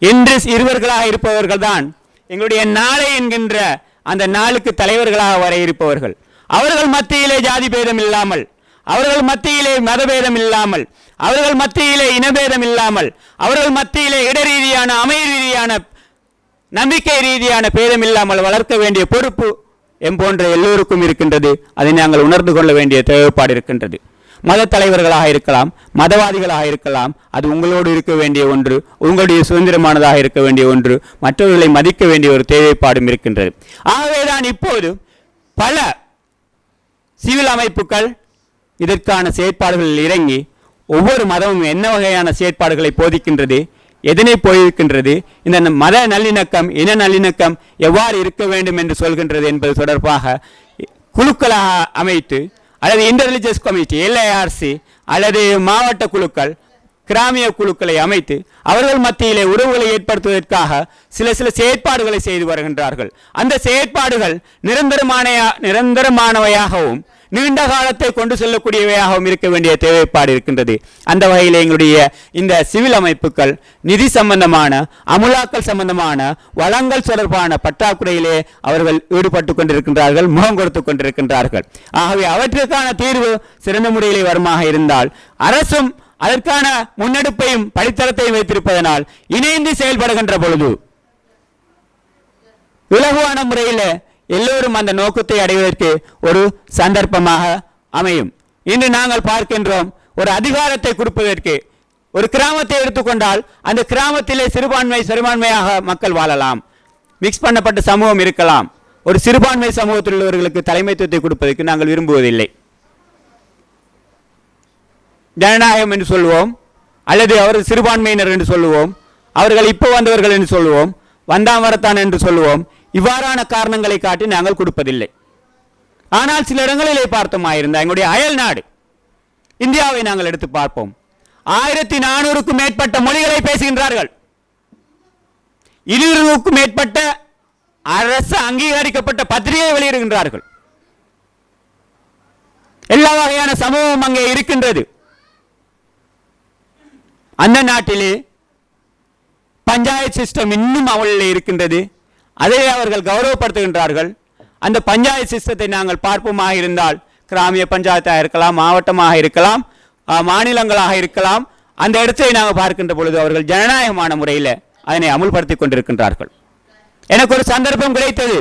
இன்று இருவர்களாக இருப்பவர்கள் தான் எங்களுடைய நாளை என்கின்ற அந்த நாளுக்கு தலைவர்களாக வர இருப்பவர்கள். அவர்கள் மத்தியிலே ஜாதி பேதம் இல்லாமல், அவர்கள் மத்தியிலே மதபேதம் இல்லாமல், அவர்கள் மத்தியிலே இனபேதம் இல்லாமல், அவர்கள் மத்தியிலே இடரீதியான, அமைய ரீதியான, நம்பிக்கை ரீதியான பேதம் இல்லாமல் வளர்க்க வேண்டிய பொறுப்பு போன்ற எல்லோருக்கும் இருக்கின்றது. அதை நாங்கள் உணர்ந்து கொள்ள வேண்டிய தேவைப்பாடு இருக்கின்றது. மத தலைவர்களாக இருக்கலாம், மதவாதிகளாக இருக்கலாம், அது உங்களோடு இருக்க வேண்டிய ஒன்று, உங்களுடைய சுதந்திரமானதாக இருக்க வேண்டிய ஒன்று, மற்றவர்களை மதிக்க வேண்டிய ஒரு தேவைப்பாடும் இருக்கின்றது. ஆகவேதான் இப்போது பல சிவில் அமைப்புகள் இதற்கான செயற்பாடுகளில் இறங்கி ஒவ்வொரு மதமும் என்ன வகையான செயற்பாடுகளை போதிக்கின்றது, எதனை போயிருக்கின்றது, இந்த மத நல்லிணக்கம், இன நல்லிணக்கம் எவ்வாறு இருக்க வேண்டும் என்று சொல்கின்றது என்பது தொடர்பாக குழுக்களாக அமைத்து, அல்லது இன்டர்ரிலிஜியஸ் கமிட்டி, LIRC அல்லது மாவட்ட குழுக்கள், கிராமிய குழுக்களை அமைத்து அவர்கள் மத்தியிலே உறவுகளை ஏற்படுத்துவதற்காக சில செயற்பாடுகளை செய்து வருகின்றார்கள். அந்த செயற்பாடுகள் நிரந்தரமானவையாகவும் நீண்ட காலத்தை கொண்டு செல்லக்கூடியவையாகவும் இருக்க வேண்டிய தேவைப்பாடு இருக்கின்றது. அந்த வகையில் எங்களுடைய இந்த சிவில் அமைப்புகள் நிதி சம்பந்தமான, அமுலாக்கல் சம்பந்தமான, வளங்கள் தொடர்பான பற்றாக்குறையிலே அவர்கள் ஈடுபட்டு கொண்டிருக்கின்றார்கள், முகம் கொடுத்து கொண்டிருக்கின்றார்கள். ஆகவே அவற்றுக்கான தீர்வு சிறந்த முறையிலே வருமாக இருந்தால், அரசும் அதற்கான முன்னெடுப்பையும் படித்தரத்தையும் வைத்திருப்பதனால் இணைந்து செயல்படுகின்ற பொழுது இலகுவான முறையில் எல்லோரும் அந்த நோக்கத்தை அடைவதற்கு ஒரு சந்தர்ப்பமாக அமையும். இன்று நாங்கள் பார்க்கின்றோம், ஒரு அதிகாரத்தை கொடுப்பதற்கு ஒரு கிராமத்தை எடுத்துக்கொண்டால் அந்த கிராமத்திலே சிறுபான்மையாக மக்கள் வாழலாம், மிக்ஸ் பண்ணப்பட்ட சமூகம் இருக்கலாம். ஒரு சிறுபான்மை சமூகத்தில் உள்ளவர்களுக்கு தலைமைத்துவத்தை கொடுப்பதற்கு நாங்கள் விரும்புவதில்லை. ஜனநாயகம் என்று சொல்லுவோம், அல்லது அவர் சிறுபான்மையினர் என்று சொல்லுவோம், அவர்கள் இப்போ வந்தவர்கள் என்று சொல்லுவோம், வந்தாமரத்தான் என்று சொல்லுவோம். இவ்வாறான காரணங்களை காட்டி நாங்கள் கொடுப்பதில்லை. ஆனால் சில இடங்களிலே பார்த்தோமாயிருந்தா எங்களுடைய அயல் நாடு இந்தியாவை நாங்கள் எடுத்து பார்ப்போம். 1400க்கும் மேற்பட்ட மொழிகளை பேசுகின்றார்கள். 200க்கும் மேற்பட்ட அரசு அங்கீகரிக்கப்பட்ட பத்திரிகை வெளியிடுகின்றார்கள். எல்லா வகையான சமூகம் அங்கே இருக்கின்றது. அந்த நாட்டிலே பஞ்சாயத்து சிஸ்டம் இன்னும் அவளில் இருக்கின்றது. அதை அவர்கள் கௌரவப்படுத்துகின்றார்கள். அந்த பஞ்சாயத்து சிஸ்டத்தை நாங்கள் பார்ப்போமாக இருந்தால், கிராமிய பஞ்சாயத்தாக இருக்கலாம், மாவட்டமாக இருக்கலாம், மாநிலங்களாக இருக்கலாம், அந்த இடத்தை நாங்கள் பார்க்கின்ற பொழுது அவர்கள் ஜனநாயகமான முறையில் அதனை அமுல்படுத்திக் கொண்டிருக்கின்றார்கள். எனக்கு ஒரு சந்தர்ப்பம் கிடைத்தது.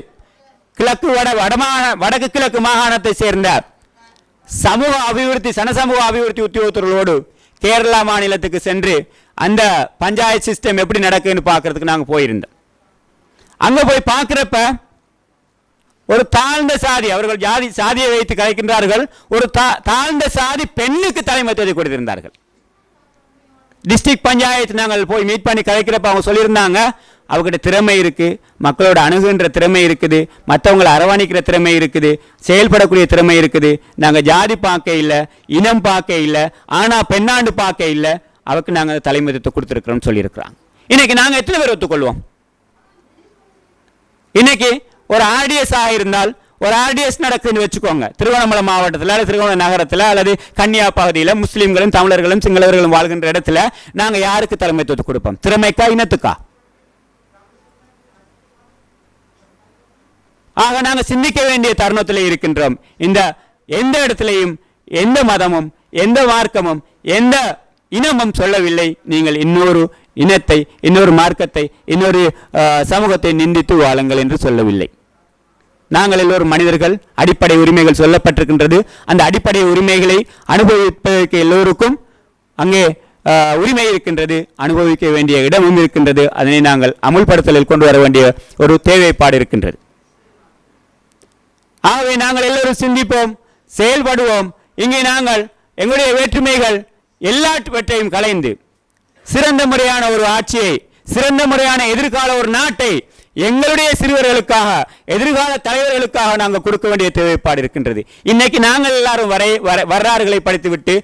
வடக்கு கிழக்கு மாகாணத்தை சேர்ந்த சமூக அபிவிருத்தி, சனசமூக அபிவிருத்தி உத்தியோகத்தர்களோடு கேரளா மாநிலத்துக்கு சென்று அந்த பஞ்சாயத்து சிஸ்டம் எப்படி நடக்குன்னு பார்க்கறதுக்கு நாங்கள் போயிருந்தோம். அங்க போய் பார்க்கிறப்ப ஒரு தாழ்ந்த சாதி, அவர்கள் சாதியை வைத்து கலைக்கின்றார்கள், ஒரு தாழ்ந்த சாதி பெண்ணுக்கு தலைமைத்துவத்தை கொடுத்திருந்தார்கள். டிஸ்ட்ரிக்ட் பஞ்சாயத்து நாங்கள் போய் மீட் பண்ணி கலைக்கிறப்ப அவங்க சொல்லியிருந்தாங்க, அவங்ககிட்ட திறமை இருக்கு, மக்களோட அணுகுன்ற திறமை இருக்குது, மற்றவங்களை அரவணைக்கிற திறமை இருக்குது, செயல்படக்கூடிய திறமை இருக்குது, நாங்கள் ஜாதி பார்க்க இல்லை, இனம் பார்க்க இல்லை, ஆனால் பெண்ணாண்டு பார்க்க இல்லை, அவருக்கு நாங்கள் தலைமைத்துவத்தை கொடுத்துருக்கிறோம் சொல்லியிருக்கிறாங்க. இன்னைக்கு நாங்கள் எத்தனை பேர் ஒத்துக்கொள்வோம்? இன்னைக்கு ஒரு ஆர்டிஎஸ் இருந்தால், ஒரு ஆர்டிஎஸ் நடக்குதுன்னு வச்சுக்கோங்க, திருவண்ணாமலை மாவட்டத்தில் அல்லது திருவண்ணாமலை நகரத்தில் அல்லது கன்னியா பகுதியில் முஸ்லீம்களும் தமிழர்களும் சிங்களவர்களும் வாழ்கின்ற இடத்துல நாங்கள் யாருக்கு தலைமைத்துவத்தை கொடுப்போம்? திறமைக்கா, இனத்துக்கா? ஆக நாங்கள் சிந்திக்க வேண்டிய தருணத்தில் இருக்கின்றோம். இந்த எந்த இடத்திலையும் எந்த மதமும் எந்த மார்க்கமும் எந்த இனமும் சொல்லவில்லை நீங்கள் இன்னொரு இனத்தை, இன்னொரு மார்க்கத்தை, இன்னொரு சமூகத்தை நிந்தித்து வாழுங்கள் என்று சொல்லவில்லை. நாங்கள் எல்லோரும் மனிதர்கள், அடிப்படை உரிமைகள் சொல்லப்பட்டிருக்கின்றது. அந்த அடிப்படை உரிமைகளை அனுபவிப்பதற்கு எல்லோருக்கும் அங்கே உரிமை இருக்கின்றது, அனுபவிக்க வேண்டிய இடமும் இருக்கின்றது. அதனை நாங்கள் அமுல்படுத்தலில் கொண்டு வர வேண்டிய ஒரு தேவைப்பாடு இருக்கின்றது. ஆகவே நாங்கள் எல்லோரும் சிந்திப்போம், செயல்படுவோம். இங்கே நாங்கள் எங்களுடைய வேற்றுமைகள் எல்லாவற்றையும் கலைந்து சிறந்த முறையான ஒரு ஆட்சியை, சிறந்த முறையான எதிர்கால ஒரு நாட்டை எங்களுடைய சிறுவர்களுக்காக, எதிர்கால தலைவர்களுக்காக நாங்கள் கொடுக்க வேண்டிய தேவைப்பாடு இருக்கின்றது. இன்னைக்கு நாங்கள் எல்லாரும் வரலாறுகளை படித்துவிட்டு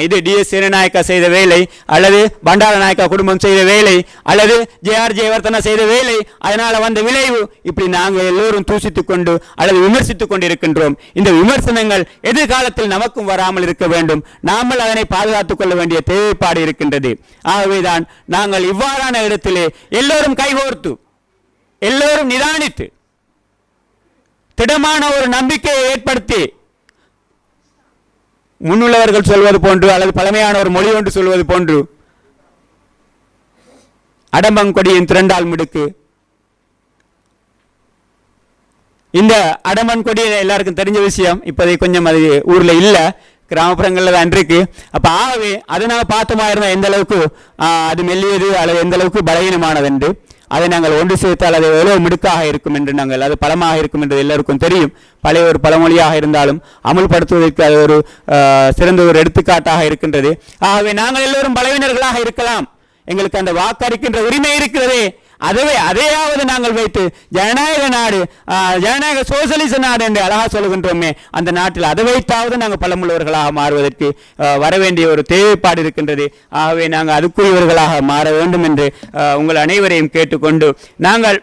இது டிஎஸ் சேனநாயக்கா செய்த வேலை, அல்லது பண்டார நாயக்கா குடும்பம் செய்த வேலை, அல்லது ஜே.ஆர். ஜெயவர்தனா செய்த வேலை, அதனால வந்த விளைவு, இப்படி நாங்கள் எல்லோரும் தூசித்துக் கொண்டு அல்லது விமர்சித்துக் கொண்டிருக்கின்றோம். இந்த விமர்சனங்கள் எதிர்காலத்தில் நமக்கும் வராமல் இருக்க வேண்டும். நாமல் அதனை பாதுகாத்துக் கொள்ள வேண்டிய தேவைப்பாடு இருக்கின்றது. ஆகவேதான் நாங்கள் இவ்வாறான இடத்திலே எல்லோரும் கைகோர்த்து, எல்லோரும் நிதானித்து, திடமான ஒரு நம்பிக்கையை ஏற்படுத்தி, முன்னுள்ளவர்கள் சொல்வது போன்று அல்லது பழமையான ஒரு மொழி ஒன்று சொல்வது போன்று அடம்பங்கொடியின் திரண்டால் மிடுக்கு. இந்த அடம்பன்கொடி எல்லாருக்கும் தெரிஞ்ச விஷயம், இப்போதை கொஞ்சம் அது ஊர்ல இல்ல, கிராமப்புறங்களில் தான் இருக்கு. அப்ப ஆகவே அதை நாங்கள் பார்த்தோமா இருந்தால் எந்த அளவுக்கு அது மெல்லியது அல்லது எந்த அளவுக்கு பலவீனமானது என்று, அதை நாங்கள் ஒன்று சேர்த்தால் அது எவ்வளவு மிடுக்காக இருக்கும் என்று, நாங்கள் அது பலமாக இருக்கும் என்று எல்லாருக்கும் தெரியும். பழைய ஒரு பழமொழியாக இருந்தாலும் அமுல்படுத்துவதற்கு அது ஒரு சிறந்த ஒரு எடுத்துக்காட்டாக இருக்கின்றது. ஆகவே நாங்கள் எல்லோரும் பலவீனர்களாக இருக்கலாம், எங்களுக்கு அந்த வாக்களிக்கின்ற உரிமை இருக்கிறதே, அதையாவது நாங்கள் வைத்து ஜனநாயக நாடு, ஜனநாயக சோசியலிச நாடு என்று அழகா சொல்கின்றோமே, அந்த நாட்டில் அதை வைத்தாவது நாங்கள் பலமுள்ளவர்களாக மாறுவதற்கு வரவேண்டிய ஒரு தேவைப்பாடு இருக்கின்றது. ஆகவே நாங்கள் அதுக்குரியவர்களாக மாற வேண்டும் என்று உங்கள் அனைவரையும் கேட்டுக்கொண்டு, நாங்கள்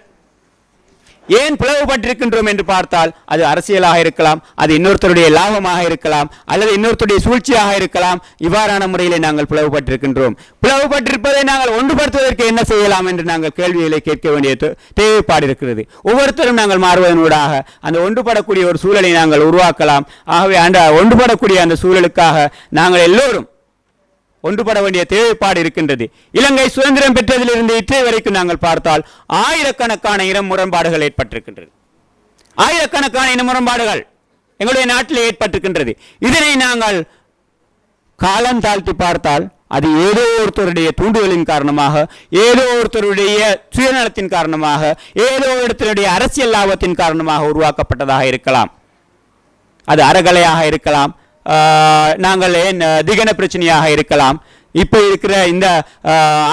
ஏன் பிளவுபட்டிருக்கின்றோம் என்று பார்த்தால், அது அரசியலாக இருக்கலாம், அது இன்னொருத்தருடைய லாபமாக இருக்கலாம், அல்லது இன்னொருத்தருடைய சூழ்ச்சியாக இருக்கலாம். இவ்வாறான முறையிலே நாங்கள் பிளவுபட்டிருக்கின்றோம். பிளவுபட்டிருப்பதை நாங்கள் ஒன்றுபடுத்துவதற்கு என்ன செய்யலாம் என்று நாங்கள் கேள்விகளை கேட்க வேண்டிய தேவைப்பாடு இருக்கிறது. ஒவ்வொருத்தரும் நாங்கள் மாறுவதனூடாக அந்த ஒன்றுபடக்கூடிய ஒரு சூழலை நாங்கள் உருவாக்கலாம். ஆகவே அந்த ஒன்றுபடக்கூடிய அந்த சூழலுக்காக நாங்கள் எல்லோரும் ஒன்றுபட வேண்டிய தேவைப்பாடு இருக்கின்றது. இலங்கை சுதந்திரம் பெற்றதிலிருந்து இற்றை வரைக்கும் நாங்கள் பார்த்தால் ஆயிரக்கணக்கான இன முரண்பாடுகள் ஏற்பட்டிருக்கின்றது. ஆயிரக்கணக்கான இன முரண்பாடுகள் எங்களுடைய நாட்டில் ஏற்பட்டிருக்கின்றது. இதனை நாங்கள் காலம் தாழ்த்தி பார்த்தால் அது ஏதோ ஒருத்தருடைய தூண்டுதலின் காரணமாக, ஏதோ ஒருத்தருடைய சுயநலத்தின் காரணமாக, ஏதோ ஒருத்தருடைய அரசியல் லாபத்தின் காரணமாக உருவாக்கப்பட்டதாக இருக்கலாம். அது அறகலையாக இருக்கலாம், நாங்கள் திகன பிரச்சனையாக இருக்கலாம், இப்போ இருக்கிற இந்த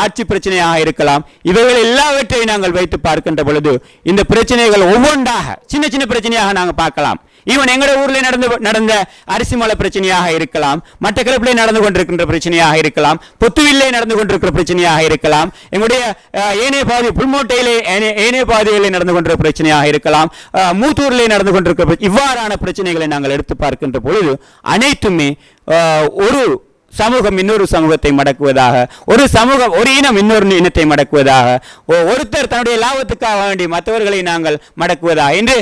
ஆட்சி பிரச்சனையாக இருக்கலாம். இவைகள் எல்லாவற்றையும் நாங்கள் வைத்து பார்க்கின்ற பொழுது இந்த பிரச்சனைகள் ஒவ்வொன்றாக சின்ன சின்ன பிரச்சனையாக நாங்கள் பார்க்கலாம். ஈவன் எங்களுடைய ஊரில் நடந்த அரிசி மலை பிரச்சனையாக இருக்கலாம், மட்டக்களப்பிலே நடந்து கொண்டிருக்கின்ற பிரச்சனையாக இருக்கலாம், பொத்துவில்லே நடந்து கொண்டிருக்கிற பிரச்சனையாக இருக்கலாம், எங்களுடைய ஏனைய பாதி புல்மோட்டையிலே ஏனைய பாதையிலே நடந்து கொண்டிருக்கிற பிரச்சனையாக இருக்கலாம், மூத்தூரிலே நடந்து கொண்டிருக்கிற இவ்வாறான பிரச்சனைகளை நாங்கள் எடுத்து பார்க்கின்ற பொழுது அனைத்துமே ஒரு சமூகம் இன்னொரு சமூகத்தை மடக்குவதாக, ஒரு சமூகம் ஒரு இனம் இன்னொரு இனத்தை மடக்குவதாக, ஒருத்தர் தன்னுடைய லாபத்துக்காக வேண்டி மற்றவர்களை நாங்கள் மடக்குவதாக என்று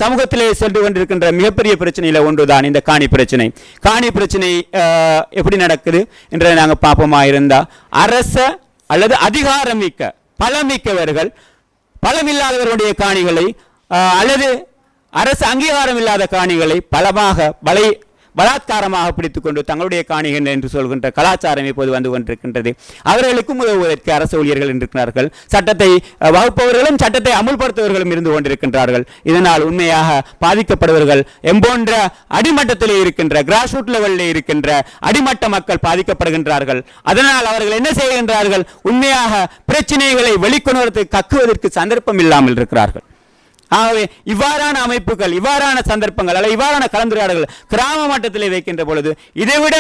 சமூகத்திலே சென்று கொண்டிருக்கின்ற மிகப்பெரிய பிரச்சனையில் ஒன்றுதான் இந்த காணி பிரச்சனை. காணி பிரச்சனை எப்படி நடக்குது என்றதை நாங்கள் பார்ப்போமா இருந்தால், அரச அல்லது அதிகாரம் மிக்க பலமிக்கவர்கள் பலமில்லாதவர்களுடைய காணிகளை அல்லது அரசு அங்கீகாரம் இல்லாத காணிகளை பலாத்காரமாக பிடித்துக்கொண்டு தங்களுடைய காணிகள் என்று சொல்கின்ற கலாச்சாரம் இப்போது வந்து கொண்டிருக்கின்றது. அவர்களுக்கும் உதவுவதற்கு அரசு ஊழியர்கள் இருக்கிறார்கள், சட்டத்தை வகுப்பவர்களும் சட்டத்தை அமுல்படுத்துவர்களும் இருந்து கொண்டிருக்கின்றார்கள். இதனால் உண்மையாக பாதிக்கப்படுவர்கள் எம்போன்ற அடிமட்டத்திலே இருக்கின்ற கிராஸ்ரூட் லெவலில் இருக்கின்ற அடிமட்ட மக்கள் பாதிக்கப்படுகின்றார்கள். அதனால் அவர்கள் என்ன செய்கின்றார்கள்? உண்மையாக பிரச்சனைகளை வெளிக்கொணர்ந்து கக்குவதற்கு சந்தர்ப்பம் இல்லாமல் இருக்கிறார்கள். ஆகவே இவ்வாறான அமைப்புகள், இவ்வாறான சந்தர்ப்பங்கள் அல்ல இவ்வாறான கலந்துரையாடல்கள் கிராம மட்டத்திலே வைக்கின்ற பொழுது இதைவிட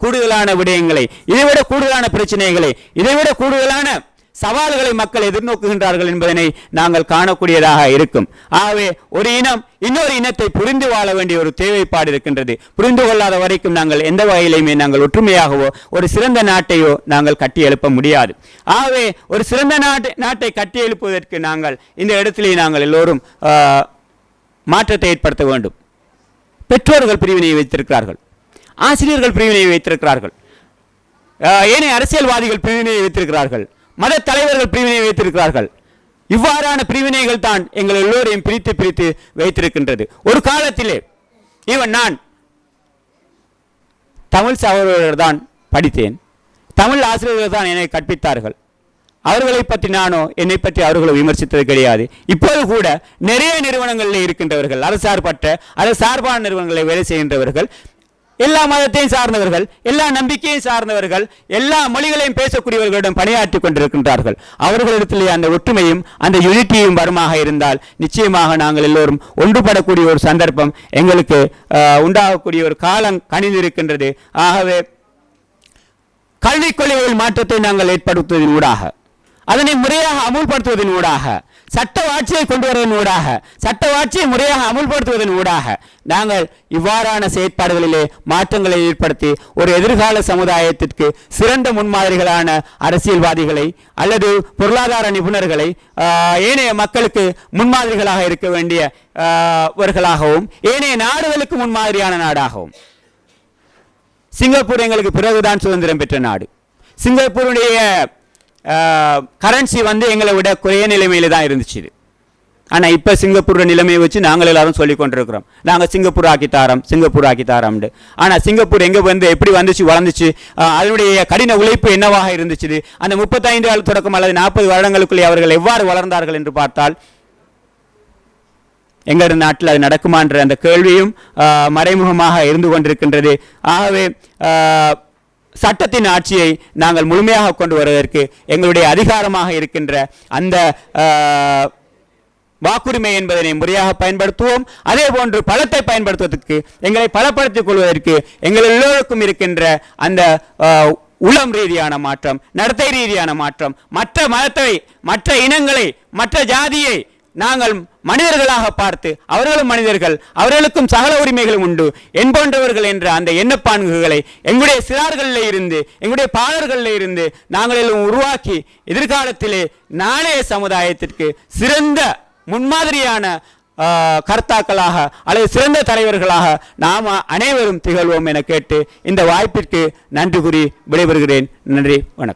கூடுதலான விடயங்களை, இதைவிட கூடுதலான பிரச்சனைகளை, இதைவிட கூடுதலான சவால்களை மக்கள் எதிர்நோக்குகின்றார்கள் என்பதனை நாங்கள் காணக்கூடியதாக இருக்கும். ஆகவே ஒரு இனம் இன்னொரு இனத்தை புரிந்து வாழ வேண்டிய ஒரு தேவைப்பாடு இருக்கின்றது. புரிந்து கொள்ளாத வரைக்கும் நாங்கள் எந்த வகையிலுமே நாங்கள் ஒற்றுமையாகவோ ஒரு சிறந்த நாட்டையோ நாங்கள் கட்டி எழுப்ப முடியாது. ஆகவே ஒரு சிறந்த நாட்டை கட்டி எழுப்புவதற்கு நாங்கள் இந்த இடத்திலே நாங்கள் எல்லோரும் மாற்றத்தை ஏற்படுத்த வேண்டும். பெற்றோர்கள் பிரிவினையை வைத்திருக்கிறார்கள், ஆசிரியர்கள் பிரிவினையை வைத்திருக்கிறார்கள், ஏனைய அரசியல்வாதிகள் பிரிவினையை வைத்திருக்கிறார்கள், மத தலைவர்கள் பிரிவினை வைத்திருக்கிறார்கள். இவ்வாறான பிரிவினைகள் தான் எங்கள் எல்லோரையும் பிரித்து பிரித்து வைத்திருக்கின்றது. ஒரு காலத்திலே நான் தமிழ் சகோதரர்கள் தான் படித்தேன், தமிழ் ஆசிரியர்கள் தான் என்னை கற்பித்தார்கள். அவர்களை பற்றி நானோ என்னை பற்றி அவர்களை விமர்சித்தது கிடையாது. இப்போது கூட நிறைய நிறுவனங்களில் இருக்கின்றவர்கள், அரசார்பற்ற அரசு சார்பான நிறுவனங்களில் வேலை செய்கின்றவர்கள், எல்லா மதத்தையும் சார்ந்தவர்கள், எல்லா நம்பிக்கையும் சார்ந்தவர்கள், எல்லா மொழிகளையும் பேசக்கூடியவர்களிடம் பணியாற்றி கொண்டிருக்கின்றார்கள். அவர்களிடத்திலே அந்த ஒற்றுமையும் அந்த யூனிட்டியும் வருமாக இருந்தால் நிச்சயமாக நாங்கள் எல்லோரும் ஒன்றுபடக்கூடிய ஒரு சந்தர்ப்பம் எங்களுக்கு உண்டாகக்கூடிய ஒரு காலம் கணிந்திருக்கின்றது. ஆகவே கல்விக் கொள்கைகள் மாற்றத்தை நாங்கள் ஏற்படுத்துவதன் ஊடாக, அதனை முறையாக அமுல்படுத்துவதன் ஊடாக, சட்ட ஆட்சியை கொண்டு வருவதன் ஊடாக, சட்ட ஆட்சியை முறையாக அமுல்படுத்துவதன் ஊடாக நாங்கள் இவ்வாறான செயற்பாடுகளிலே மாற்றங்களை ஏற்படுத்தி ஒரு எதிர்கால சமுதாயத்திற்கு சிறந்த முன்மாதிரிகளான அரசியல்வாதிகளை அல்லது பொருளாதார நிபுணர்களை ஏனைய மக்களுக்கு முன்மாதிரிகளாக இருக்க வேண்டியவர்களாகவும் ஏனைய நாடுகளுக்கு முன்மாதிரியான நாடாகவும். சிங்கப்பூர் எங்களுக்கு பிறகுதான் சுதந்திரம் பெற்ற நாடு. சிங்கப்பூருடைய கரன்சி எங்களை விட குறைய நிலைமையில தான் இருந்துச்சு. ஆனால் இப்போ சிங்கப்பூர் நிலைமையை வச்சு நாங்கள் எல்லாரும் சொல்லி கொண்டிருக்கிறோம், நாங்கள் சிங்கப்பூர் ஆக்கித்தாரோம், சிங்கப்பூர் ஆக்கித்தாரோம்னு. ஆனால் சிங்கப்பூர் எங்கே எப்படி வந்துச்சு, வளர்ந்துச்சு, அதனுடைய கடின உழைப்பு என்னவாக இருந்துச்சு, அந்த 35 தொடக்கம் அல்லது 40 வருடங்களுக்குள்ளே அவர்கள் எவ்வாறு வளர்ந்தார்கள் என்று பார்த்தால் எங்களது நாட்டில் அது நடக்குமான்ற அந்த கேள்வியும் மறைமுகமாக இருந்து கொண்டிருக்கின்றது. ஆகவே சட்டத்தின் ஆட்சியை நாங்கள் முழுமையாக கொண்டு வருவதற்கு எங்களுடைய அதிகாரமாக இருக்கின்ற அந்த வாக்குரிமை என்பதனை முறையாக பயன்படுத்துவோம். அதே போன்று பலத்தை பயன்படுத்துவதற்கு, எங்களை பலப்படுத்திக் கொள்வதற்கு எங்கள் எல்லோருக்கும் இருக்கின்ற அந்த உளம் ரீதியான மாற்றம், நடத்தை ரீதியான மாற்றம், மற்ற மதத்தை, மற்ற இனங்களை, மற்ற ஜாதியை நாங்கள் மனிதர்களாக பார்த்து அவர்களும் மனிதர்கள், அவர்களுக்கும் சகல உரிமைகளும் உண்டு என்போன்றவர்கள் என்ற அந்த எண்ணப்பான்குகளை எங்களுடைய சிறார்களில் இருந்து, எங்களுடைய பாடல்களில் இருந்து நாங்கள் எல்லாம் உருவாக்கி எதிர்காலத்திலே நாளைய சமுதாயத்திற்கு சிறந்த முன்மாதிரியான கர்த்தாக்களாக அல்லது சிறந்த தலைவர்களாக நாம் அனைவரும் திகழ்வோம் என கேட்டு இந்த வாய்ப்பிற்கு நன்றி கூறி விடைபெறுகிறேன். நன்றி, வணக்கம்.